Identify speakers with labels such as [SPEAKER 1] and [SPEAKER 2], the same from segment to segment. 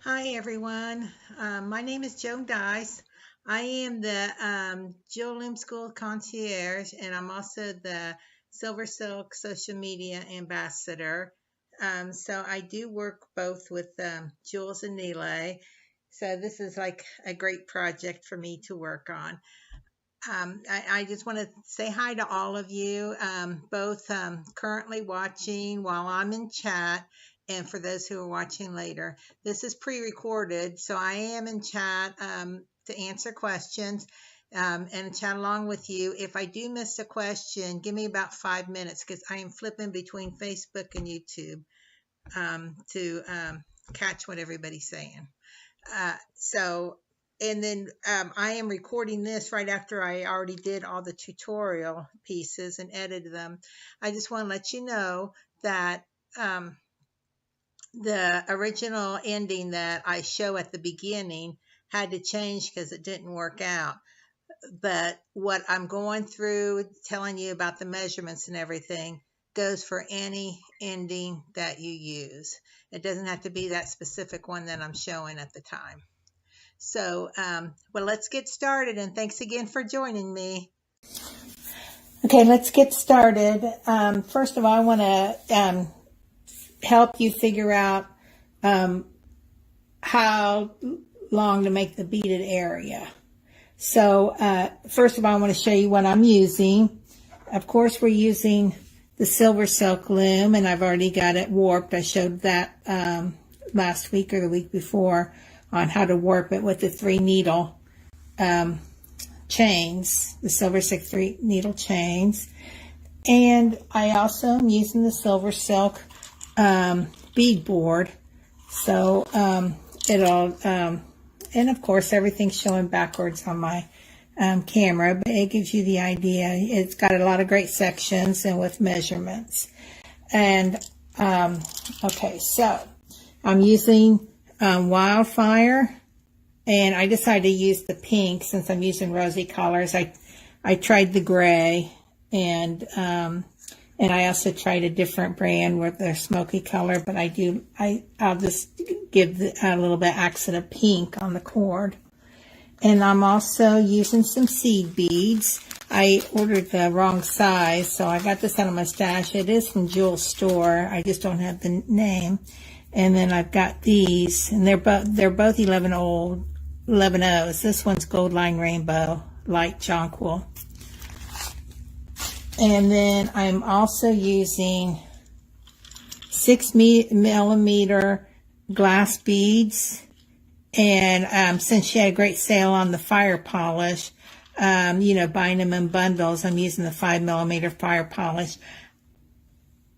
[SPEAKER 1] Hi everyone, my name is Joan. I am the Jill Loom School concierge, and I'm also the SilverSilk social media ambassador. So I do work both with Jules and Neela. So this is like a great project for me to work on. I just want to say hi to all of you, both currently watching while I'm in chat, and for those who are watching later. This is pre-recorded, so I am in chat to answer questions and chat along with you. If I do miss a question, give me about 5 minutes because I am flipping between Facebook and YouTube to catch what everybody's saying. So, and then I am recording this right after I already did all the tutorial pieces and edited them. I just want to let you know that the original ending that I show at the beginning had to change because it didn't work out. But what I'm going through, telling you about the measurements and everything, goes for any ending that you use. It doesn't have to be that specific one that I'm showing at the time. So, well, let's get started, and thanks again for joining me. Okay, let's get started. First of all, I want to help you figure out how long to make the beaded area. So, first of all, I want to show you what I'm using. Of course, we're using the SilverSilk Loom, and I've already got it warped. I showed that last week or the week before on how to warp it with the 3 needle chains, the SilverSilk 3 needle chains. And I also am using the SilverSilk bead board. So it'll, and of course everything's showing backwards on my camera, but it gives you the idea. It's got a lot of great sections and with measurements. And okay, so I'm using Wildfire, and I decided to use the pink since I'm using rosy colors. I tried the gray, and I also tried a different brand with their smoky color, but I'll just give a little bit accent of pink on the cord. And I'm also using some seed beads. I ordered the wrong size, so I got this out of my stash. It is from Jewel's store. I just don't have the name. And then I've got these, and they're both 11Os. This one's Gold Line Rainbow, light jonquil. And then I'm also using 6mm glass beads. And since she had a great sale on the fire polish, buying them in bundles, I'm using the 5mm fire polish.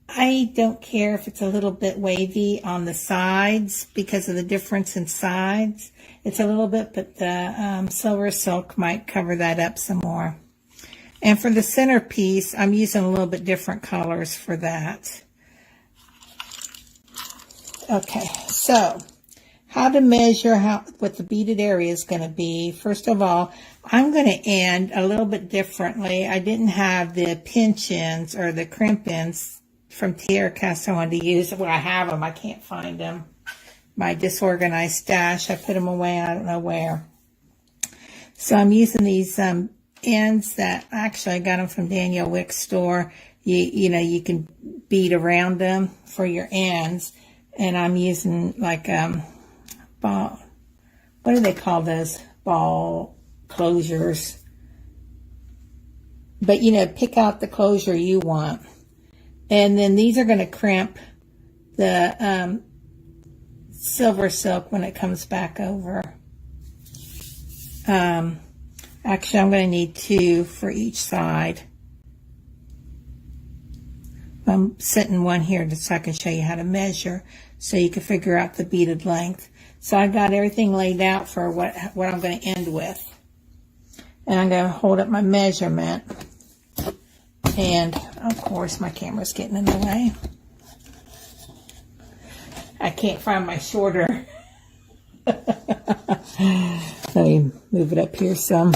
[SPEAKER 1] I don't care if it's a little bit wavy on the sides because of the difference in sides. It's a little bit, but the SilverSilk might cover that up some more. And for the centerpiece, I'm using a little bit different colors for that. Okay, so how to measure what the beaded area is going to be. First of all, I'm going to end a little bit differently. I didn't have the pinch ends or the crimp ends from Tierra Cast I wanted to use. Well, I have them. I can't find them. My disorganized stash. I put them away. I don't know where. So I'm using these ends that actually I got them from Danielle Wick's store. You can bead around them for your ends. And I'm using like ball. What do they call those? Ball closures. But pick out the closure you want. And then these are going to crimp the SilverSilk when it comes back over. Actually, I'm going to need 2 for each side. I'm setting one here just so I can show you how to measure so you can figure out the beaded length. So I got everything laid out for what I'm going to end with. And I'm going to hold up my measurement. And, of course, my camera's getting in the way. I can't find my shorter. Let me move it up here some.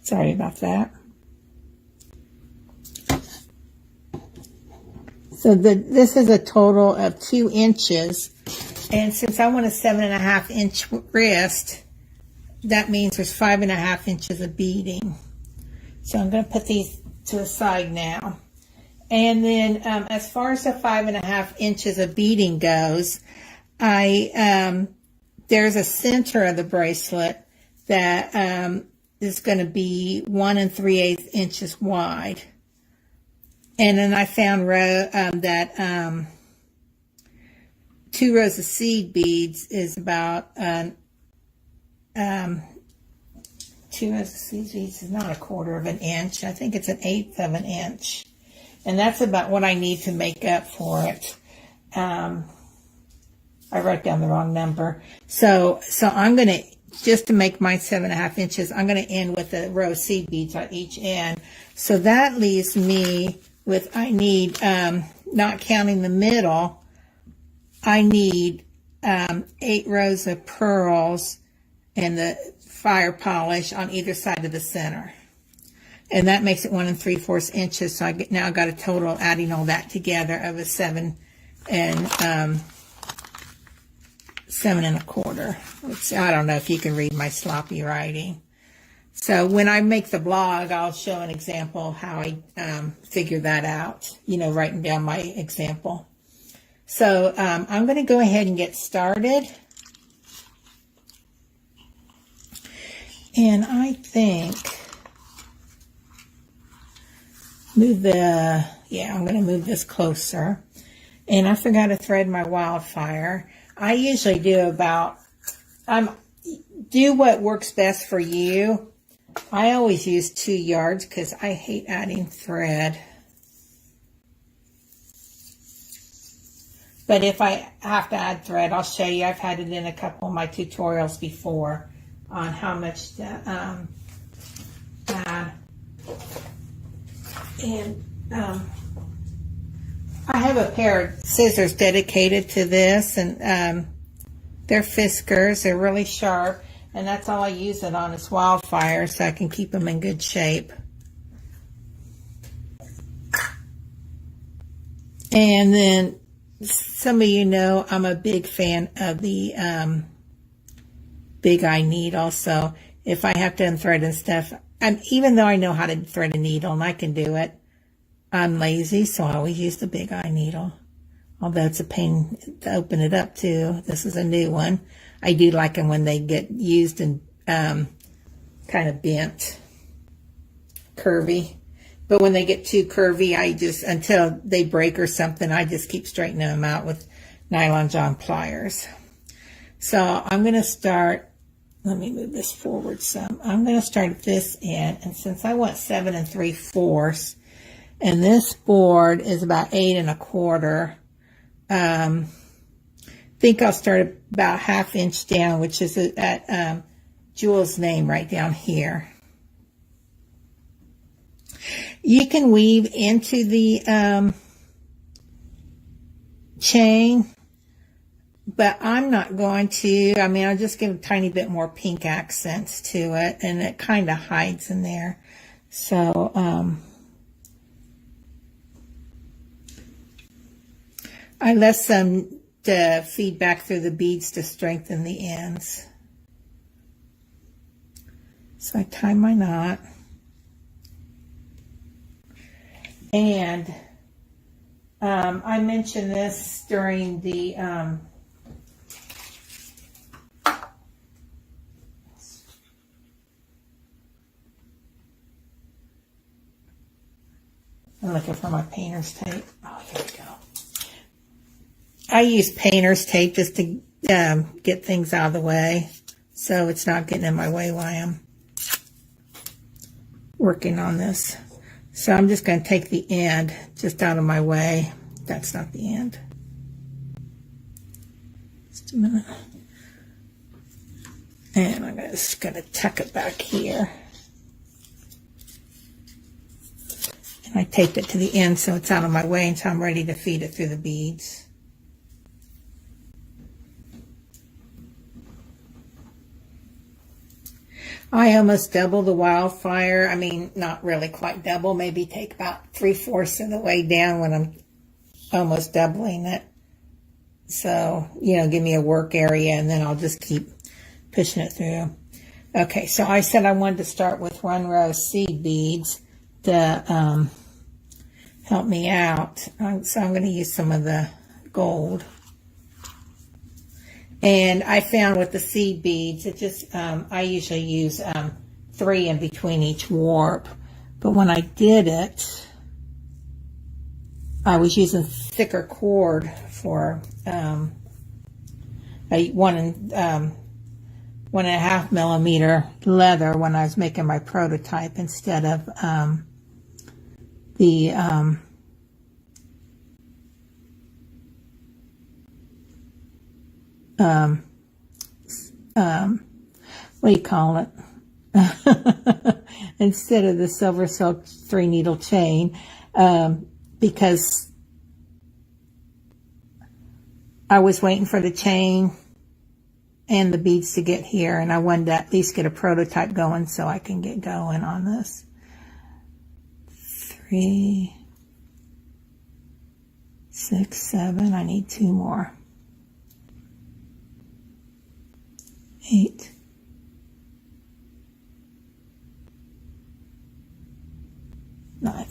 [SPEAKER 1] Sorry about that. So this is a total of 2 inches. And since I want a 7.5 inch wrist, that means there's 5.5 inches of beading. So I'm going to put these to the side now. And then as far as the 5.5 inches of beading goes, there's a center of the bracelet that is going to be 1 3/8 inches wide. And then I found that 2 rows of seed beads is about 2 rows of seed beads is not 1/4 of an inch. I think it's 1/8 of an inch. And that's about what I need to make up for it. I wrote down the wrong number. So I'm going to, just to make mine 7.5 inches, I'm going to end with a row of seed beads on each end. So that leaves me with, I need, not counting the middle, I need 8 rows of pearls and the fire polish on either side of the center. And that makes it 1 3/4 inches. So I now got a total, adding all that together, of a 7 1/4. Which I don't know if you can read my sloppy writing. So when I make the blog, I'll show an example of how I figure that out. You know, writing down my example. So I'm going to go ahead and get started. And I think I'm going to move this closer. And I forgot to thread my wildfire. I usually do do what works best for you. I always use 2 yards because I hate adding thread. But if I have to add thread, I'll show you. I've had it in a couple of my tutorials before on how much to add. And I have a pair of scissors dedicated to this, and they're Fiskars. They're really sharp, and that's all I use it on is wildfire, so I can keep them in good shape. And then some of you know I'm a big fan of the big eye needle, so if I have to unthread and stuff, and even though I know how to thread a needle and I can do it, I'm lazy, so I always use the big eye needle. Although it's a pain to open it up too. This is a new one. I do like them when they get used and kind of bent, curvy. But when they get too curvy, until they break or something, I just keep straightening them out with nylon John pliers. So I'm going to start, let me move this forward some. I'm going to start at this end, and since I want 7 3/4, and this board is about 8 1/4, I think I'll start about 1/2 inch down, which is at Jewel's name right down here. You can weave into the chain, but I'm not going to. I mean, I'll just give a tiny bit more pink accents to it, and it kind of hides in there. So, I left some to feed back through the beads to strengthen the ends. So I tie my knot. And I mentioned this during the I'm looking for my painter's tape. Oh, here we go. I use painter's tape just to get things out of the way, so it's not getting in my way while I'm working on this. So I'm just going to take the end just out of my way. That's not the end. Just a minute. And I'm just going to tuck it back here. And I taped it to the end so it's out of my way until I'm ready to feed it through the beads. I almost double the wildfire. I mean, not really quite double. Maybe take about 3/4 of the way down when I'm almost doubling it. So, you know, give me a work area, and then I'll just keep pushing it through. Okay, so I said I wanted to start with 1 row of seed beads to help me out. So I'm going to use some of the gold. And I found with the seed beads, it just, I usually use 3 in between each warp. But when I did it, I was using thicker cord for a 1.5 millimeter leather when I was making my prototype instead of the what do you call it? Instead of the SilverSilk 3 needle chain, because I was waiting for the chain and the beads to get here, and I wanted to at least get a prototype going so I can get going on this. 3, 6, 7, I need 2 more. 8, 9.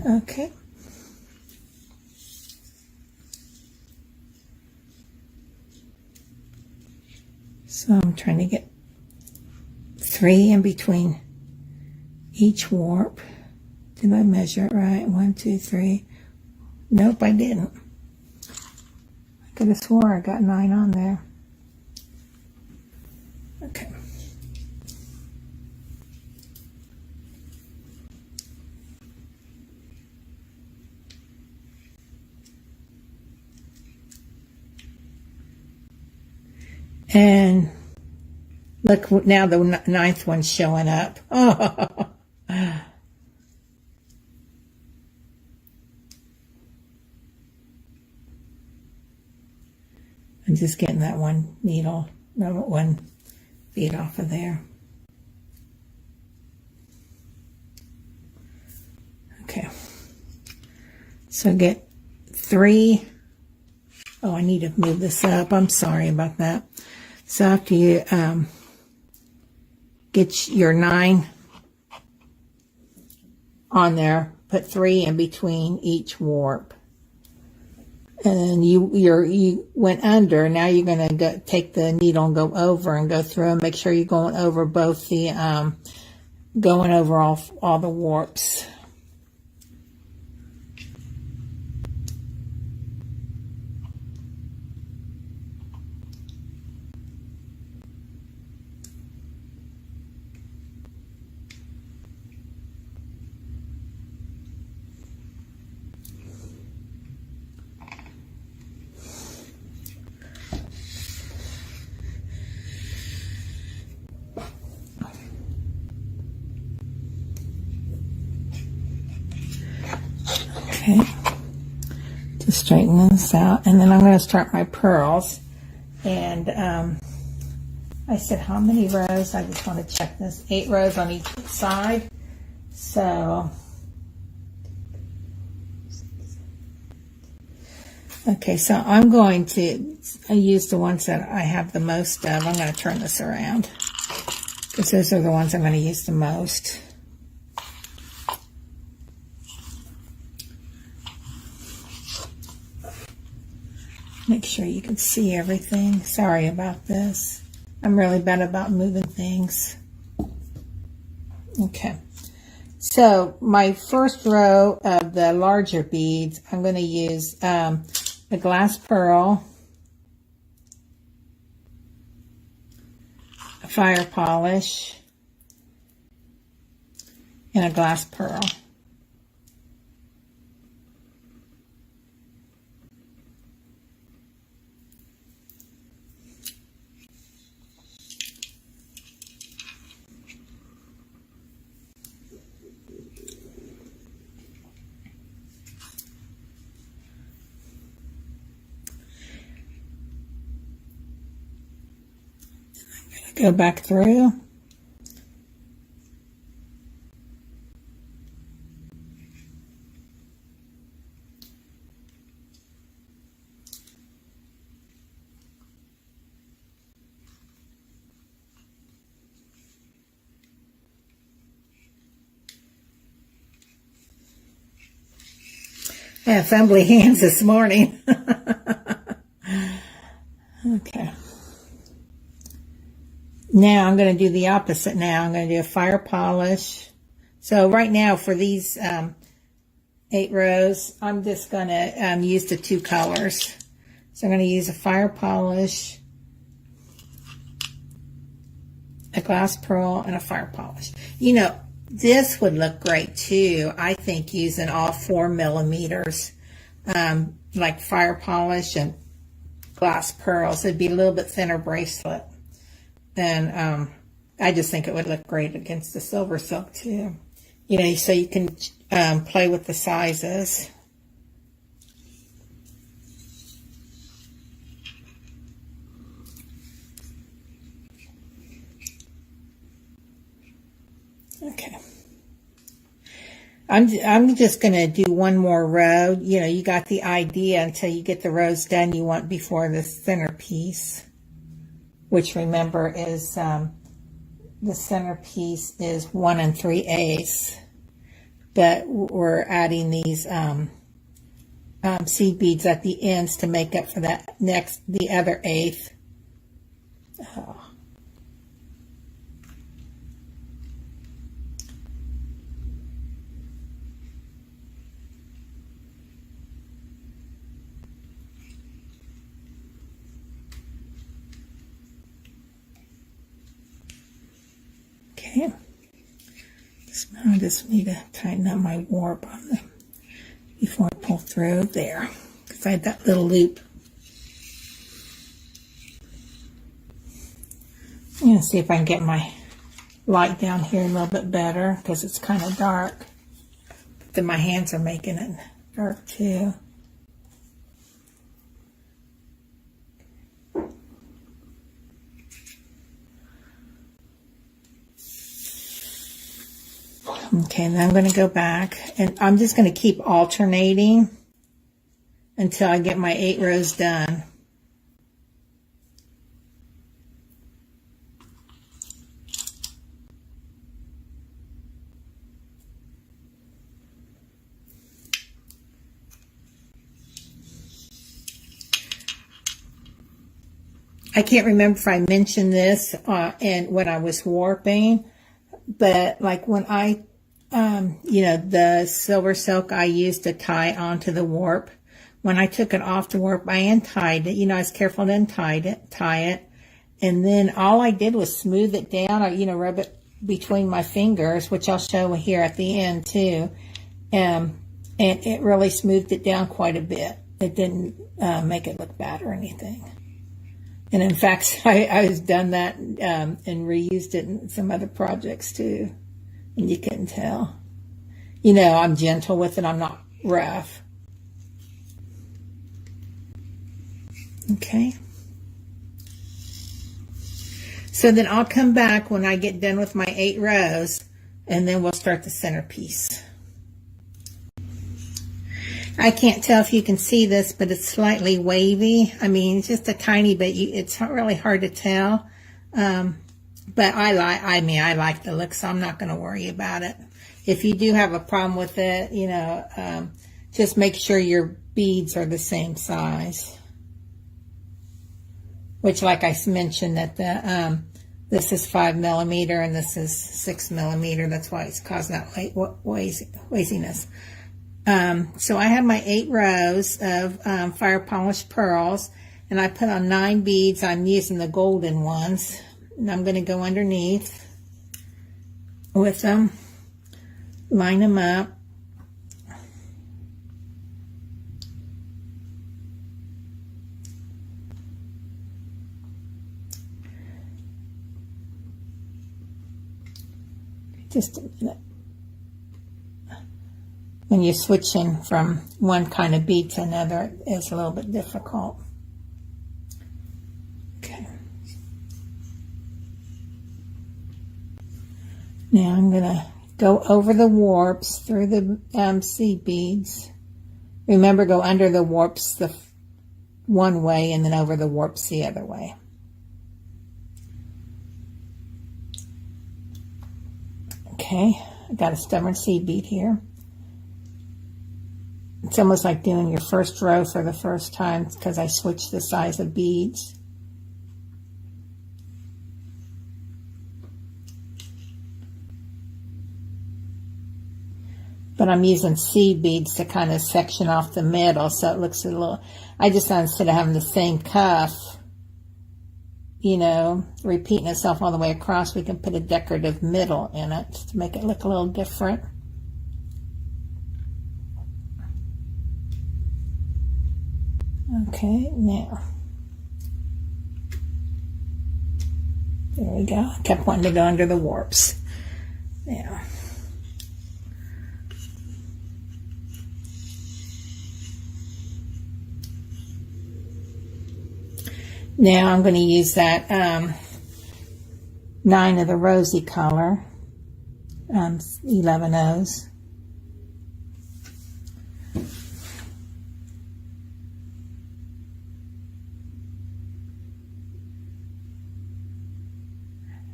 [SPEAKER 1] Okay. So I'm trying to get 3 in between each warp. Did I measure it right? 1, 2, 3. Nope, I didn't. I could have swore I got 9 on there. Okay. And look, now the 9th one's showing up. Oh. I'm just getting that one needle, no, 1 bead off of there. Okay. So get 3. Oh, I need to move this up. I'm sorry about that. So after you get your 9 on there, put 3 in between each warp. And you went under. Now you're going to go take the needle and go over and go through and make sure you're going over both the going over all the warps. Okay, just straighten this out, and then I'm going to start my pearls. And I said how many rows? I just want to check this. 8 rows on each side. So, okay, so I'm going to use the ones that I have the most of. I'm going to turn this around because those are the ones I'm going to use the most. Make sure you can see everything. Sorry about this. I'm really bad about moving things. Okay. So my first row of the larger beads, I'm going to use the glass pearl, a fire polish, and a glass pearl. Go back through. I have fumbly hands this morning. Okay. Now I'm going to do the opposite now. I'm going to do a fire polish. So right now for these 8 rows, I'm just going to use the 2 colors. So I'm going to use a fire polish, a glass pearl, and a fire polish. You know, this would look great too, I think, using all 4 millimeters, like fire polish and glass pearls. It'd be a little bit thinner bracelet. And I just think it would look great against the SilverSilk too. You know, so you can play with the sizes. Okay. I'm just going to do one more row. You know, you got the idea until you get the rows done you want before the centerpiece, which remember is the centerpiece is 1 3/8, but we're adding these seed beads at the ends to make up for that the other 1/8. Oh. Okay, I just need to tighten up my warp on them before I pull through there, because I had that little loop. I'm going to see if I can get my light down here a little bit better, because it's kind of dark. But then my hands are making it dark too. Okay, then I'm going to go back, and I'm just going to keep alternating until I get my 8 rows done. I can't remember if I mentioned this and when I was warping, but like when I you know, the SilverSilk I used to tie onto the warp. When I took it off the warp, I untied it. You know, I was careful to tie it. And then all I did was smooth it down, or, you know, rub it between my fingers, which I'll show here at the end too. And it really smoothed it down quite a bit. It didn't make it look bad or anything. And in fact, I was done that and reused it in some other projects too. And you couldn't tell. You know, I'm gentle with it. I'm not rough. Okay. So then I'll come back when I get done with my 8 rows, and then we'll start the centerpiece. I can't tell if you can see this, but it's slightly wavy. I mean, just a tiny bit. It's really hard to tell. But I like the look, so I'm not going to worry about it. If you do have a problem with it, you know, just make sure your beads are the same size. Which, like I mentioned, that this is 5 millimeter and this is 6 millimeter. That's why it's causing that waziness. So I have my 8 rows of fire polished pearls, and I put on 9 beads. I'm using the golden ones. And I'm going to go underneath with them, line them up. Just a minute. When you're switching from one kind of bead to another, it's a little bit difficult. Now I'm going to go over the warps through the seed beads. Remember, go under the warps the one way and then over the warps the other way. Okay, I got a stubborn seed bead here. It's almost like doing your first row for the first time because I switched the size of beads. But I'm using seed beads to kind of section off the middle so it looks a little, I just thought instead of having the same cuff, you know, repeating itself all the way across, we can put a decorative middle in it to make it look a little different. Okay, now, there we go. I kept wanting to go under the warps. Now, now I'm going to use that 9 of the rosy color, 11 O's.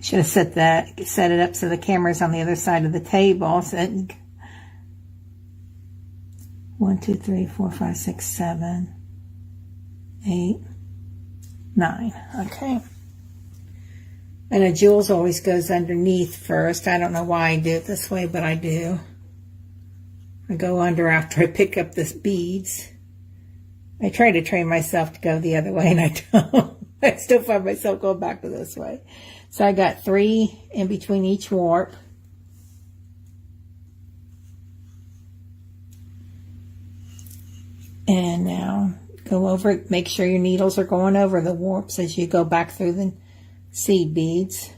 [SPEAKER 1] Should have set it up so the camera's on the other side of the table. So 1, 2, 3, 4, 5, 6, 7, 8, 9. Okay. And a jewels always goes underneath first. I don't know why I do it this way, but I do. I go under after I pick up the beads. I try to train myself to go the other way, and I don't. I still find myself going back to this way. So I got 3 in between each warp. And now go over it. Make sure your needles are going over the warps as you go back through the seed beads.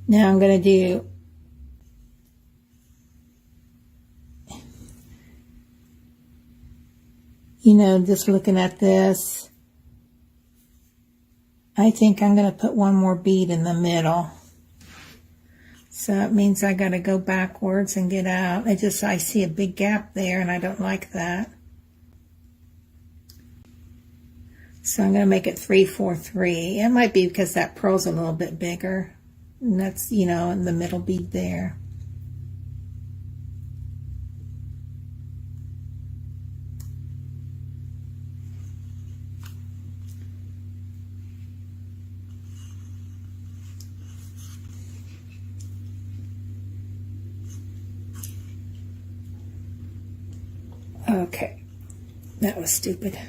[SPEAKER 1] Now I'm going to do just looking at this, I think I'm going to put one more bead in the middle. So it means I got to go backwards and get out. I see a big gap there and I don't like that. So I'm going to make it 3, 4, 3. It might be because that pearl's a little bit bigger. And that's, in the middle bead there. Okay, that was stupid.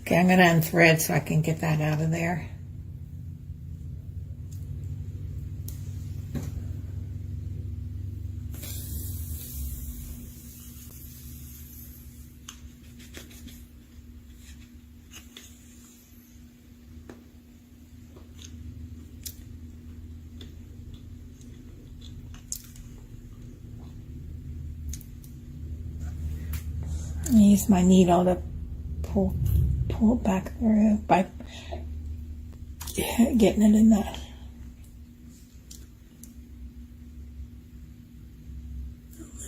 [SPEAKER 1] Okay, I'm going to unthread so I can get that out of there. I use my needle to pull it back through by getting it in that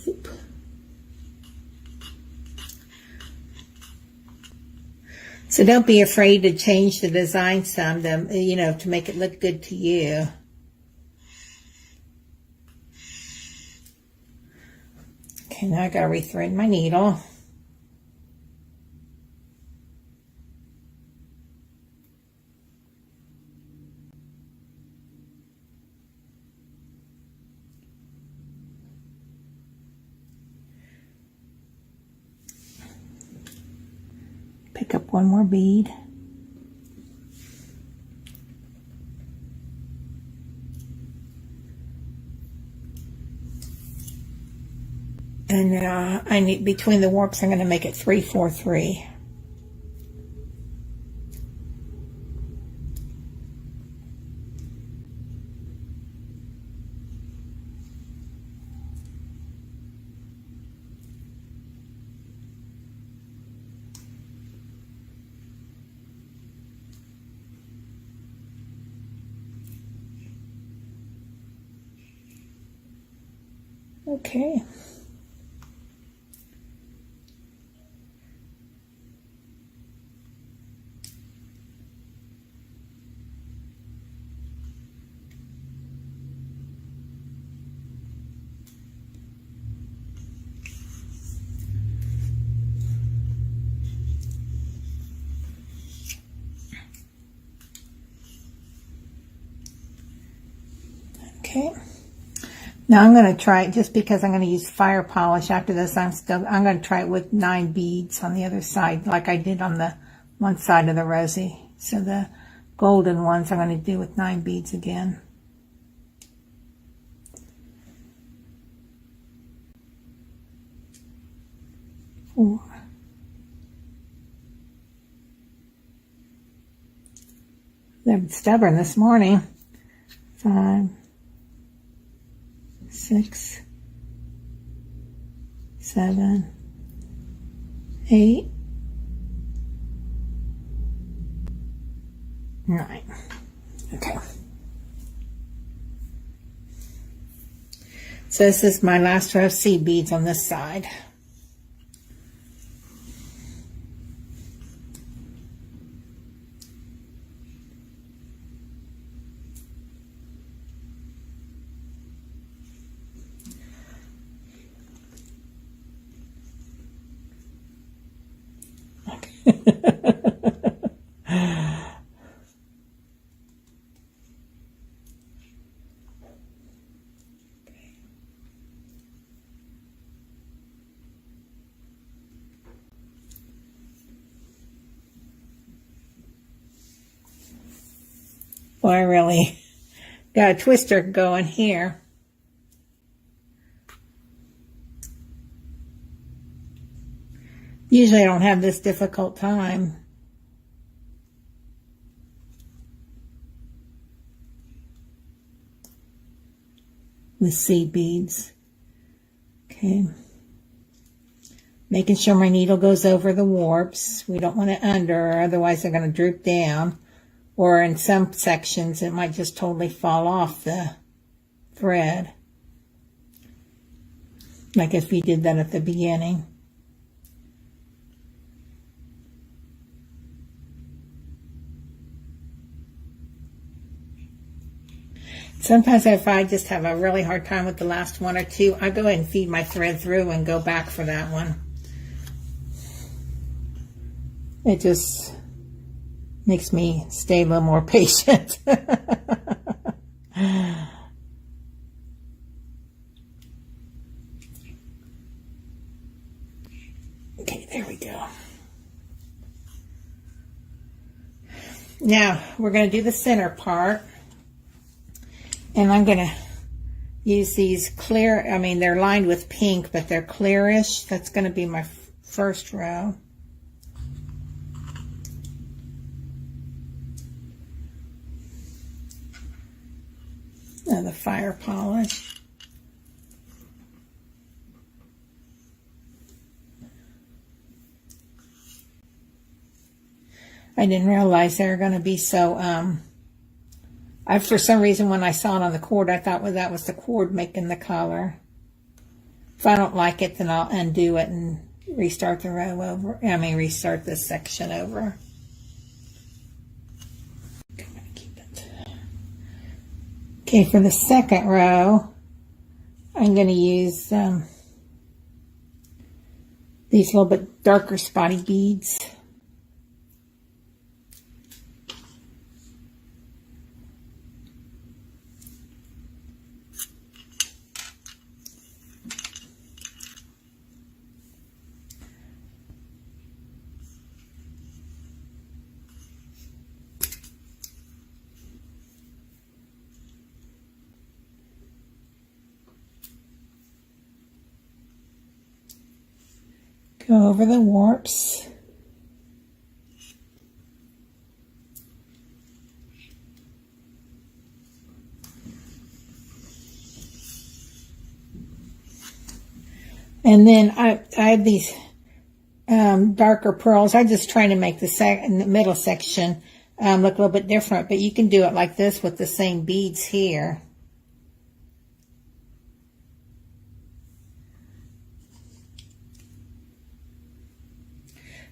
[SPEAKER 1] loop. So don't be afraid to change the design some, to make it look good to you. Okay, now I gotta rethread my needle. Pick up one more bead. And I need, between the warps, I'm going to make it 3, 4, 3. Okay. Okay. Now I'm going to try it, just because I'm going to use fire polish after this. I'm going to try it with 9 beads on the other side, like I did on the one side of the rosy. So the golden ones I'm going to do with 9 beads again. Four. They're stubborn this morning. 5, 6, 7, 8, 9. Okay. So this is my last row of seed beads on this side. Well, I really got a twister going here. Usually I don't have this difficult time. With seed beads. Okay. Making sure my needle goes over the warps. We don't want it under, or otherwise they're going to droop down. Or in some sections, it might just totally fall off the thread. Like if you did that at the beginning. Sometimes if I just have a really hard time with the last one or two, I go ahead and feed my thread through and go back for that one. It just makes me stay a little more patient. Okay, there we go. Now, we're going to do the center part. And I'm going to use these clear, I mean, they're lined with pink, but they're clearish. That's going to be my first row. Now the fire polish. I didn't realize they were going to be so, for some reason, when I saw it on the cord, I thought, well, that was the cord making the color. If I don't like it, then I'll undo it and restart the row over. I mean, restart this section over. I'm going to keep it. Okay, for the second row, I'm going to use these little bit darker spotty beads. Go over the warps. And then I have these darker pearls. I'm just trying to make the middle section look a little bit different, but you can do it like this with the same beads here.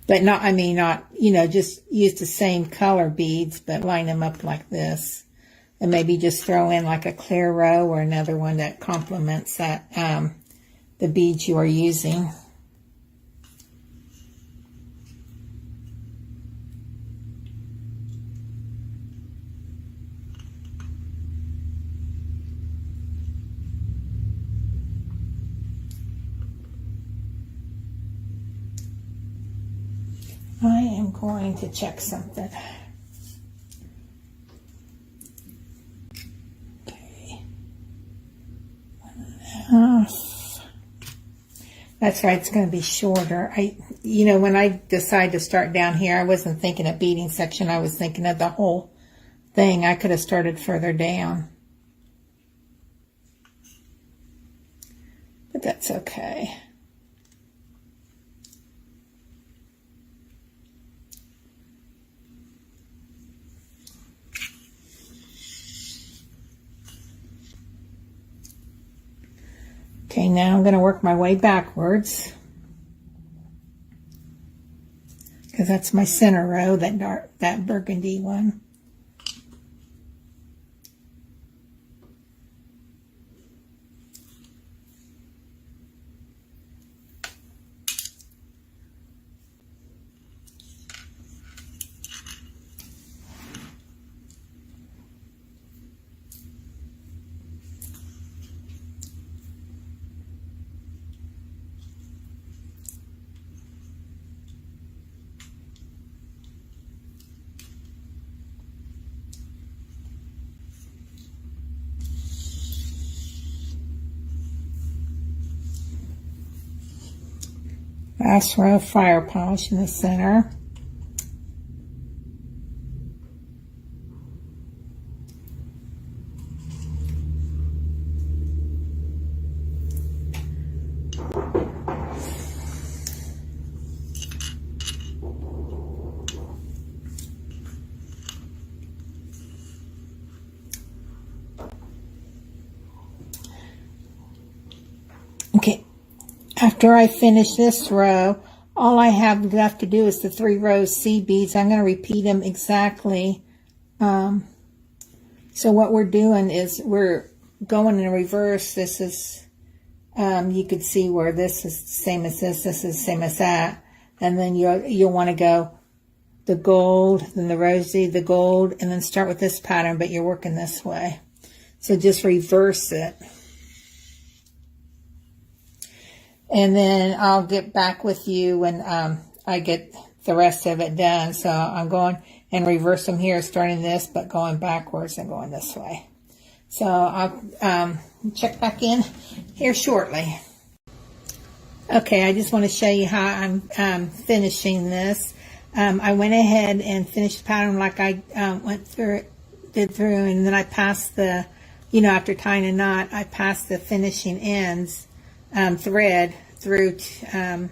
[SPEAKER 1] But not, I mean, not, you know, just use the same color beads, but line them up like this. And maybe just throw in like a clear row or another one that complements that, the beads you are using. I am going to check something. Okay. That's right, it's going to be shorter. You know, when I decided to start down here, I wasn't thinking of beading section. I was thinking of the whole thing. I could have started further down. But that's okay. Okay, now I'm going to work my way backwards because that's my center row, that burgundy one. Last row of fire polish in the center. Okay. After I finish this row, all I have left to do is the 3 rows seed beads. I'm going to repeat them exactly. So what we're doing is we're going in reverse. This is, you could see where this is the same as this is the same as that. And then you'll want to go the gold, then the rosy, the gold, and then start with this pattern, but you're working this way. So just reverse it. And then I'll get back with you when I get the rest of it done. So I'm going and reverse them here, starting this, but going backwards and going this way. So I'll check back in here shortly. Okay, I just want to show you how I'm finishing this. I went ahead and finished the pattern like I did through, and then I passed the, you know, after tying a knot, I passed the finishing ends thread through 2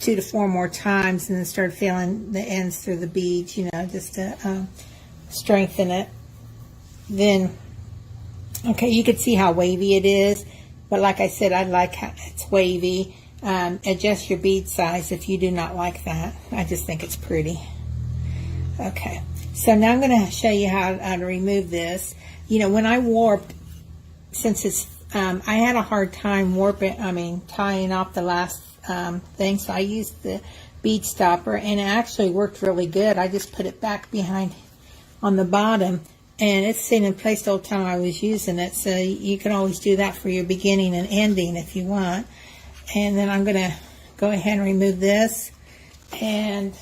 [SPEAKER 1] to 4 more times, and then started feeling the ends through the beads, you know, just to strengthen it. Then, okay, you can see how wavy it is, but like I said, I like how it's wavy. Adjust your bead size if you do not like that. I just think it's pretty. Okay, so now I'm going to show you how to remove this. You know, when I warped, since it's I had a hard time tying off the last thing, so I used the bead stopper, and it actually worked really good. I just put it back behind on the bottom, and it's stayed in place the whole time I was using it, so you can always do that for your beginning and ending if you want. And then I'm going to go ahead and remove this, and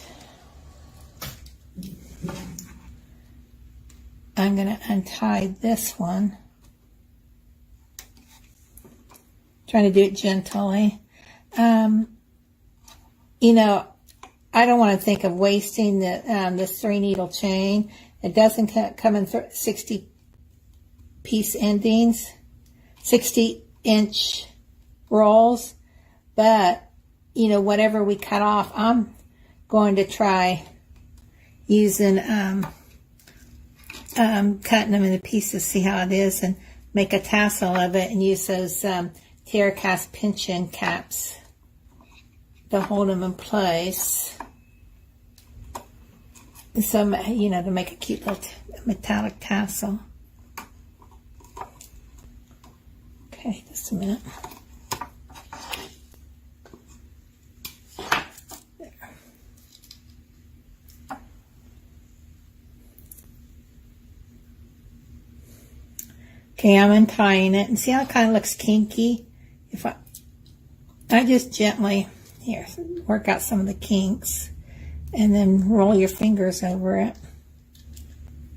[SPEAKER 1] I'm going to untie this one. Trying to do it gently. You know, I don't want to think of wasting this 3 needle chain. It doesn't come in 60 piece endings, 60-inch rolls, but you know, whatever we cut off, I'm going to try using cutting them into pieces, see how it is, and make a tassel of it, and use those Cast pinch-in caps to hold them in place. some, you know, to make a cute little metallic tassel. Okay, just a minute. There. Okay, I'm untying it, and see how it kind of looks kinky? If I just gently, here, work out some of the kinks, and then roll your fingers over it.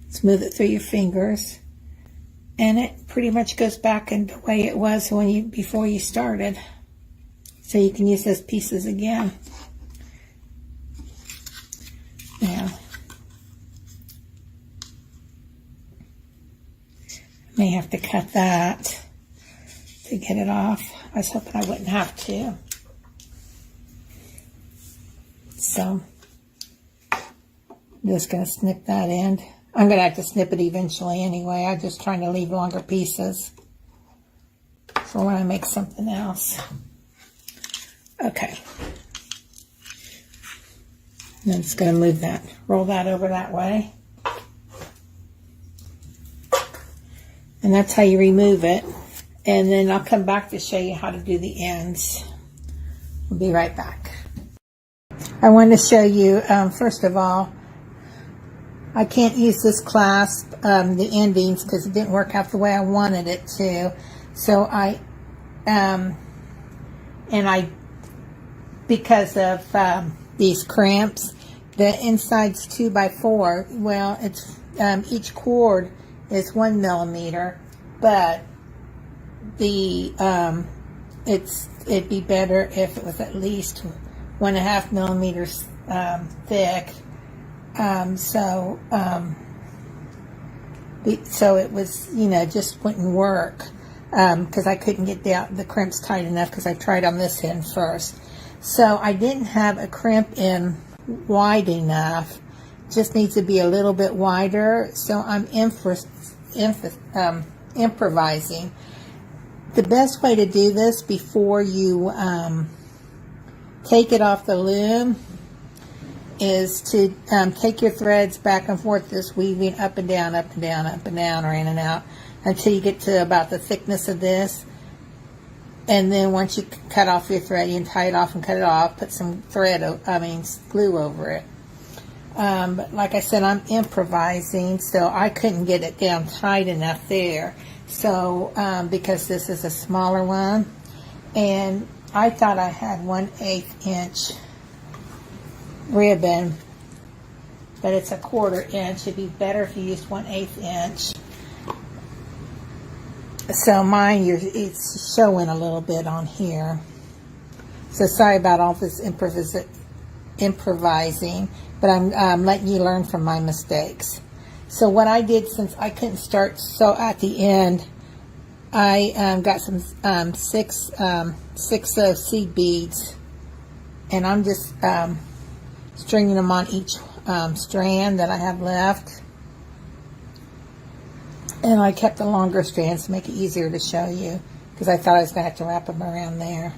[SPEAKER 1] Smooth it through your fingers, and it pretty much goes back into the way it was when before you started. So you can use those pieces again. Now, I may have to cut that to get it off. I was hoping I wouldn't have to. So, I'm just going to snip that end. I'm going to have to snip it eventually anyway. I'm just trying to leave longer pieces for when I make something else. Okay. And I'm just going to move that, roll that over that way. And that's how you remove it. And then I'll come back to show you how to do the ends. We'll be right back. I want to show you, first of all, I can't use this clasp, the endings, because it didn't work out the way I wanted it to. So because of these crimps, the inside's 2x4. Well, it's each cord is 1 millimeter, but it'd be better if it was at least 1.5 millimeters thick. So it was, you know, just wouldn't work because I couldn't get the crimps tight enough because I tried on this end first. So I didn't have a crimp in wide enough. Just needs to be a little bit wider. So I'm improvising. The best way to do this before you take it off the loom is to take your threads back and forth, just weaving up and down, up and down, up and down, or in and out, until you get to about the thickness of this. And then once you cut off your thread, you can tie it off and cut it off, put some glue over it. But like I said, I'm improvising, so I couldn't get it down tight enough there. So, because this is a smaller one, and I thought I had 1/8 inch ribbon, but it's 1/4 inch. It'd be better if you used 1/8 inch. So mine, it's showing a little bit on here. So sorry about all this improvising, but I'm letting you learn from my mistakes. So what I did, since I couldn't start, so at the end, I got some 6/0 seed beads, and I'm just stringing them on each strand that I have left. And I kept the longer strands to make it easier to show you, because I thought I was going to have to wrap them around there.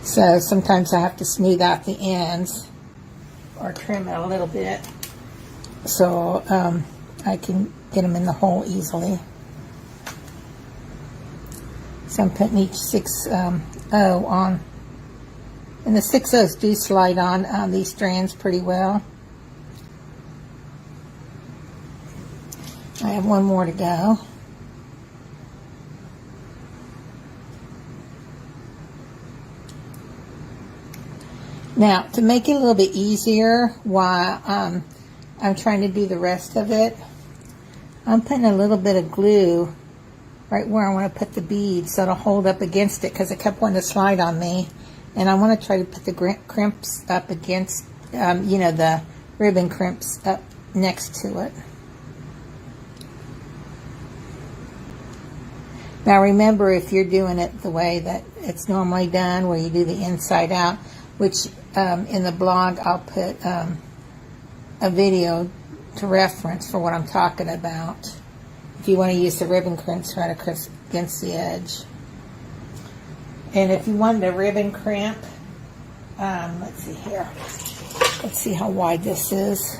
[SPEAKER 1] So sometimes I have to smooth out the ends or trim it a little bit so I can get them in the hole easily. So I'm putting each 6/0 on. And the 6/0s do slide on these strands pretty well. I have one more to go. Now, to make it a little bit easier while I'm trying to do the rest of it, I'm putting a little bit of glue right where I want to put the beads so it'll hold up against it, because it kept wanting to slide on me. And I want to try to put the crimps up against, you know, the ribbon crimps up next to it. Now remember, if you're doing it the way that it's normally done, where you do the inside out, which in the blog I'll put a video to reference for what I'm talking about, if you want to use the ribbon crimps right against the edge. And if you wanted a ribbon crimp, let's see here. Let's see how wide this is.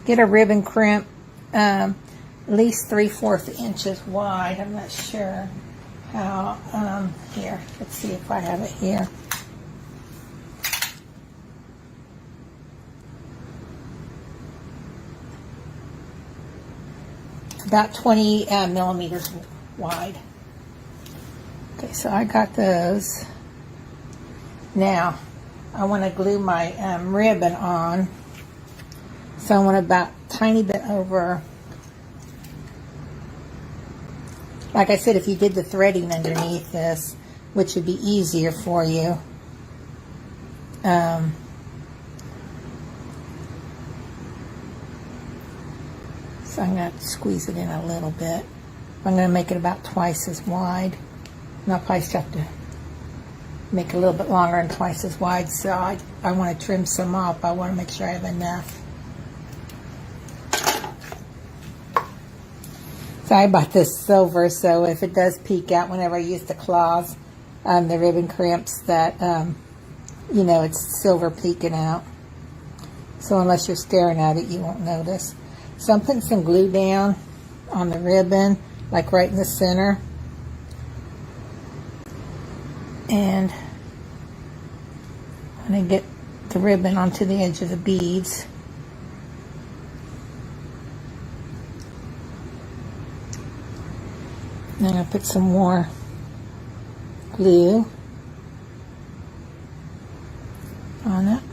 [SPEAKER 1] Get a ribbon crimp at least 3/4 inches wide. I'm not sure how. Here, let's see if I have it here. About 20 millimeters wide. Okay, so I got those. Now, I want to glue my ribbon on. So I want about a tiny bit over. Like I said, if you did the threading underneath this, which would be easier for you. So I'm going to squeeze it in a little bit. I'm going to make it about twice as wide. And I'll probably have to make it a little bit longer and twice as wide. So I want to trim some off. I want to make sure I have enough. So I bought this silver, so if it does peek out whenever I use the claws, the ribbon crimps, that, you know, it's silver peeking out. So unless you're staring at it, you won't notice. So I'm putting some glue down on the ribbon, like right in the center. And I'm going to get the ribbon onto the edge of the beads. And I'm going to put some more glue on it.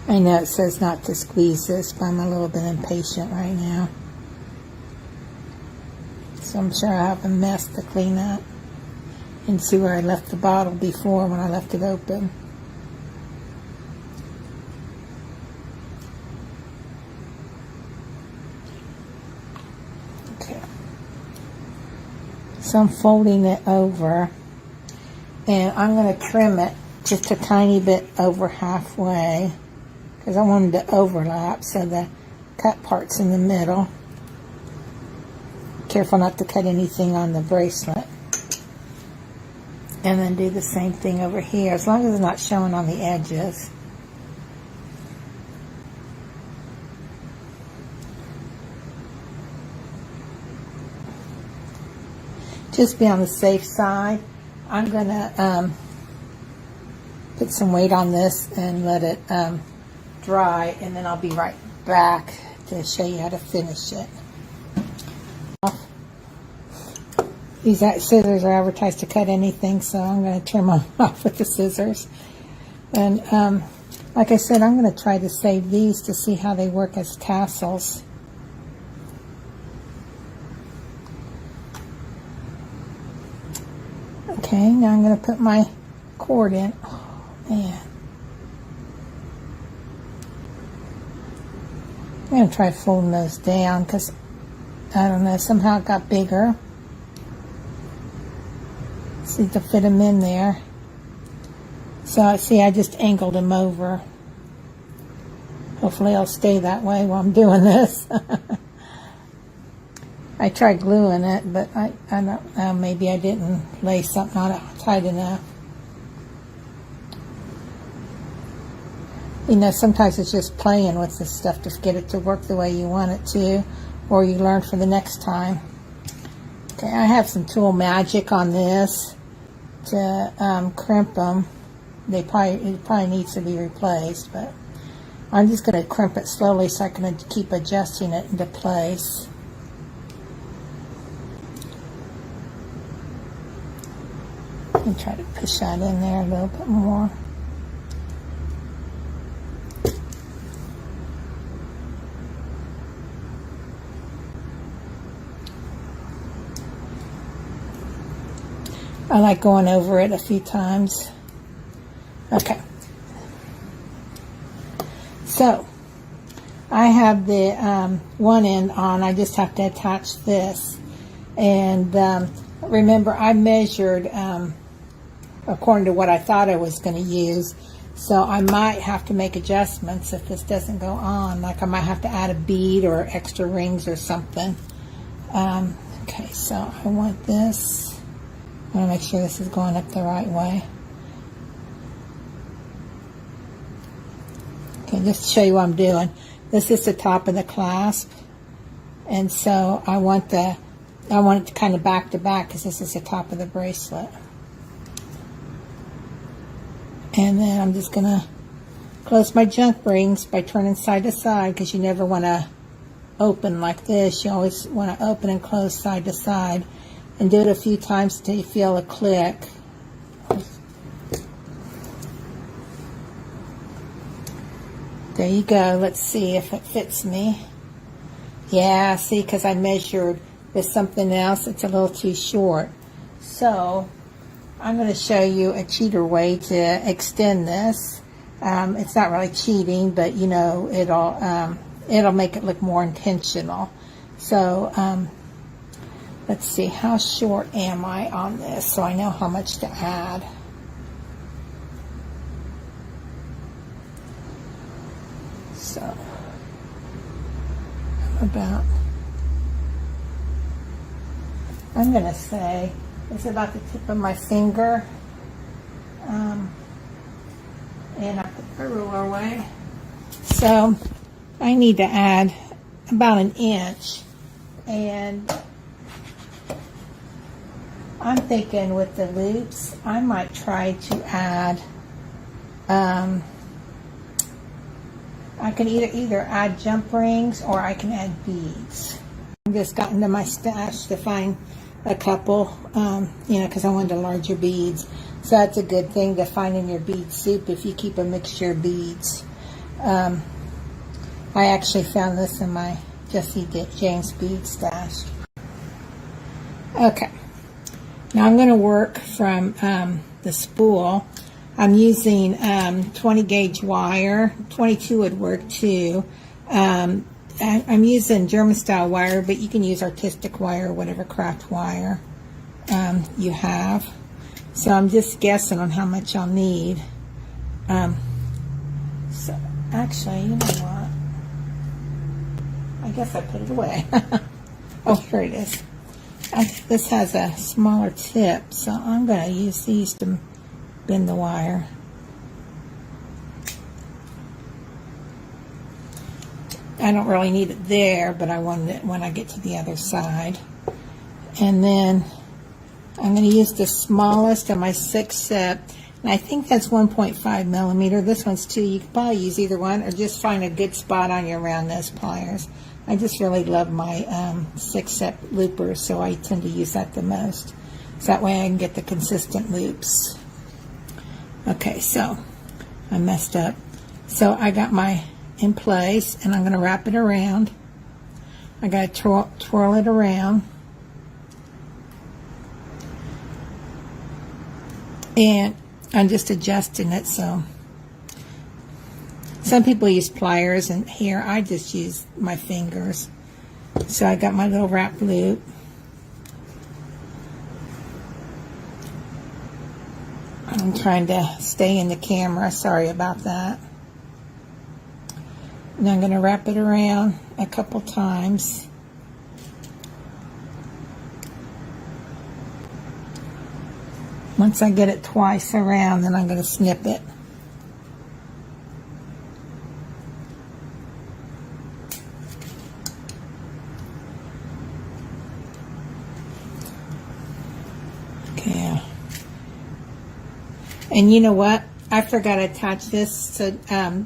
[SPEAKER 1] I know it says not to squeeze this, but I'm a little bit impatient right now. So I'm sure I have a mess to clean up. And see where I left the bottle before when I left it open. Okay. So I'm folding it over. And I'm going to trim it just a tiny bit over halfway. Because I wanted to overlap so the cut part's in the middle. Careful not to cut anything on the bracelet. And then do the same thing over here, as long as it's not showing on the edges. Just be on the safe side. I'm going to put some weight on this and let it dry, and then I'll be right back to show you how to finish it. These scissors are advertised to cut anything, so I'm going to trim them off with the scissors. And like I said, I'm going to try to save these to see how they work as tassels. Okay, now I'm going to put my cord in. Oh, man. I'm going to try folding those down because, I don't know, somehow it got bigger. See to fit them in there. So see, I just angled them over. Hopefully I'll stay that way while I'm doing this. I tried gluing it, but I don't know, maybe I didn't lay something on it tight enough. You know, sometimes it's just playing with this stuff to get it to work the way you want it to, or you learn for the next time. Okay, I have some tool magic on this to crimp them. It probably needs to be replaced, but I'm just going to crimp it slowly so I can keep adjusting it into place. And try to push that in there a little bit more. I like going over it a few times. Okay. So, I have the one end on. I just have to attach this. And remember I measured according to what I thought I was going to use. So I might have to make adjustments if this doesn't go on. Like I might have to add a bead or extra rings or something. Okay, so I want this. I want to make sure this is going up the right way. Okay, just to show you what I'm doing. This is the top of the clasp. And so I want it to kind of back to back because this is the top of the bracelet. And then I'm just going to close my jumprings by turning side to side, because you never want to open like this. You always want to open and close side to side, and do it a few times until you feel a click. There you go. Let's see if it fits me. Yeah, see, because I measured with something else, it's a little too short. So I'm going to show you a cheater way to extend this. It's not really cheating, but you know, it'll make it look more intentional. So let's see, how short am I on this so I know how much to add. So I'm going to say it's about the tip of my finger. And I put my ruler away. So I need to add about 1 inch. And I'm thinking with the loops, I might try to add, I can either add jump rings or I can add beads. I just got into my stash to find a couple, you know, because I wanted larger beads. So that's a good thing to find in your bead soup if you keep a mixture of beads. I actually found this in my Jesse James bead stash. Okay, now I'm going to work from the spool. I'm using 20 gauge wire. 22 would work too. I'm using German style wire, but you can use artistic wire, whatever craft wire you have. So I'm just guessing on how much I'll need. So actually, you know what? I guess I put it away. Oh, here it is. This has a smaller tip, so I'm going to use these to bend the wire. I don't really need it there, but I want it when I get to the other side. And then I'm going to use the smallest of my 6 set, and I think that's 1.5 millimeter. This one's 2. You could probably use either one, or just find a good spot on your round nose pliers. I just really love my 6 set loopers, so I tend to use that the most. So that way I can get the consistent loops. Okay, so I messed up. So I got my in place, and I'm going to wrap it around. I got to twirl it around. And I'm just adjusting it, so some people use pliers, and here I just use my fingers. So I got my little wrap loop. I'm trying to stay in the camera, sorry about that. And I'm going to wrap it around a couple times. Once I get it twice around, then I'm going to snip it. Okay. And you know what? I forgot to attach this, so,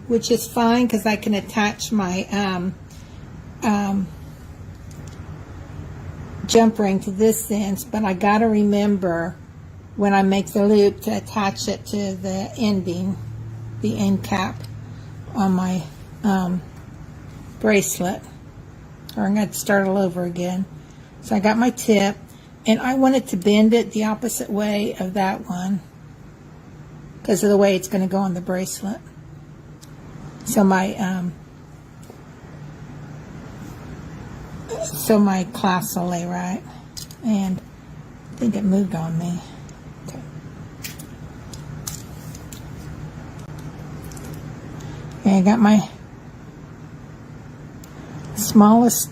[SPEAKER 1] which is fine because I can attach my jump ring to this end, but I got to remember when I make the loop to attach it to the ending, the end cap on my bracelet, or I'm going to start all over again. So I got my tip, and I wanted to bend it the opposite way of that one because of the way it's going to go on the bracelet. So my clasp will lay right. And I think it moved on me. Okay. Okay, I got my smallest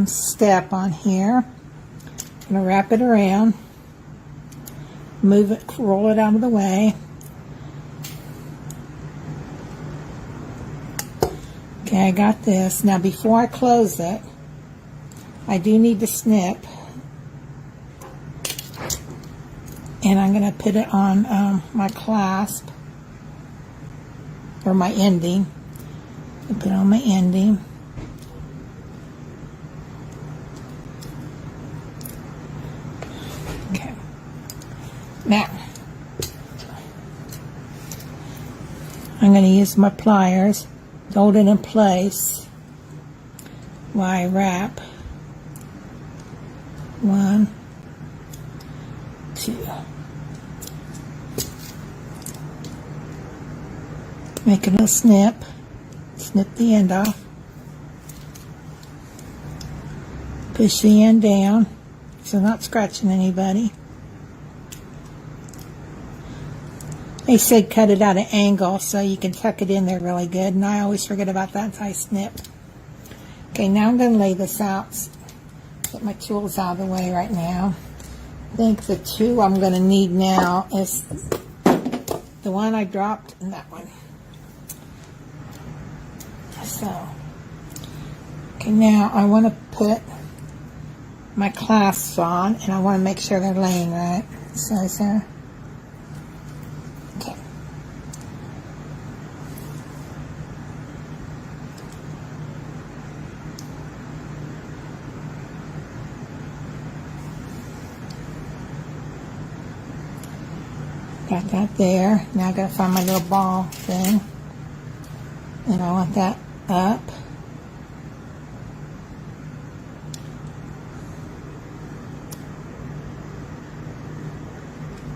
[SPEAKER 1] step on here. I'm going to wrap it around, move it, roll it out of the way. Okay, I got this. Now before I close it, I do need to snip. And I'm going to put it on my clasp, or my ending. I put it on my ending. Okay. Now, I'm going to use my pliers to hold it in place while I wrap. 1, 2. Make a little snip. Snip the end off. Push the end down so not scratching anybody. They said cut it at an angle so you can tuck it in there really good, and I always forget about that until I snip. Okay, now I'm going to lay this out. Get my tools out of the way right now. I think the two I'm going to need now is the one I dropped and that one. So, okay, now I want to put my clasps on, and I want to make sure they're laying right. So, okay. Got that there. Now I gotta find my little ball thing, and I want that up.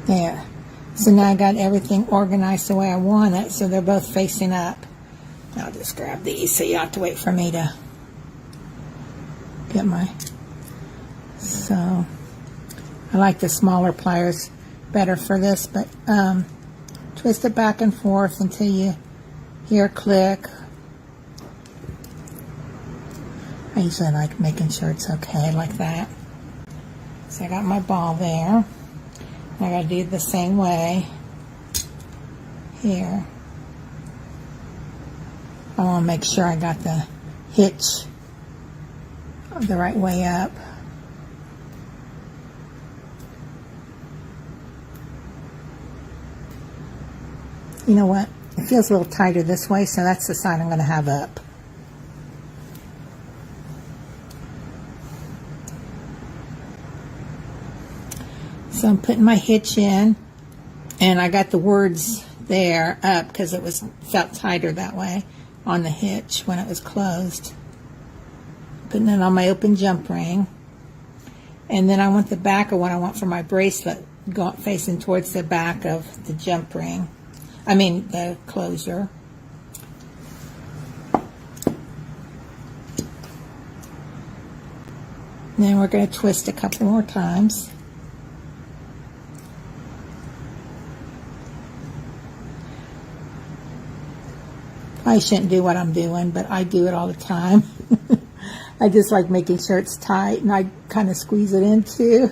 [SPEAKER 1] There. So now I got everything organized the way I want it, so they're both facing up. I'll just grab these so you have to wait for me to get my... So, I like the smaller pliers better for this, but twist it back and forth until you hear a click. I usually like making sure it's okay like that. So I got my ball there. I gotta do it the same way here. I want to make sure I got the hitch the right way up. You know what? It feels a little tighter this way, so that's the side I'm going to have up. So I'm putting my hitch in, and I got the words there up because it felt tighter that way on the hitch when it was closed. Putting it on my open jump ring, and then I want the back of what I want for my bracelet facing towards the back of the jump ring. I mean the closure. And then we're going to twist a couple more times. I shouldn't do what I'm doing, but I do it all the time. I just like making sure it's tight, and I kind of squeeze it in too.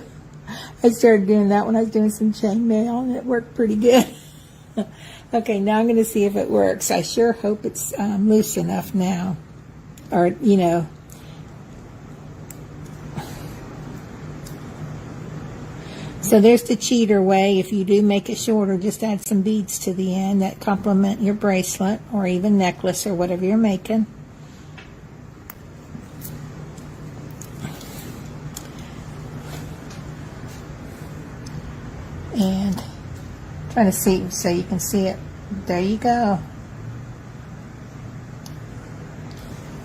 [SPEAKER 1] I started doing that when I was doing some chainmail, and it worked pretty good. Okay, now I'm going to see if it works. I sure hope it's loose enough now. Or, you know. So there's the cheater way. If you do make it shorter, just add some beads to the end that complement your bracelet or even necklace or whatever you're making. And trying to see so you can see it. There you go.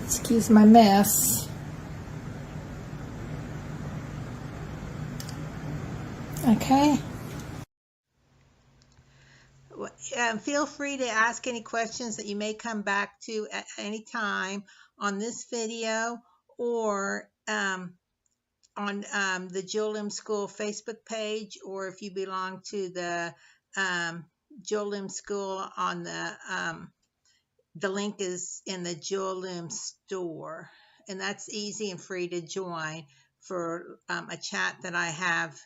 [SPEAKER 1] Excuse my mess. Okay. Feel free to ask any questions that you may come back to at any time on this video or on the Jewel Loom School Facebook page, or if you belong to the Jewel Loom School on the link is in the Jewel Loom store, and that's easy and free to join for a chat that I have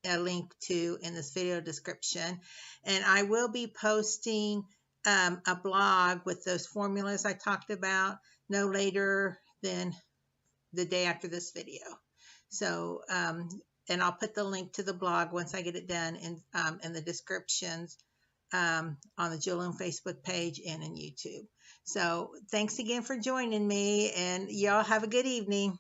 [SPEAKER 1] a link to in this video description. And I will be posting a blog with those formulas I talked about no later than the day after this video. So, and I'll put the link to the blog once I get it done in the descriptions on the Jewel Loom Facebook page and in YouTube. So thanks again for joining me, and y'all have a good evening.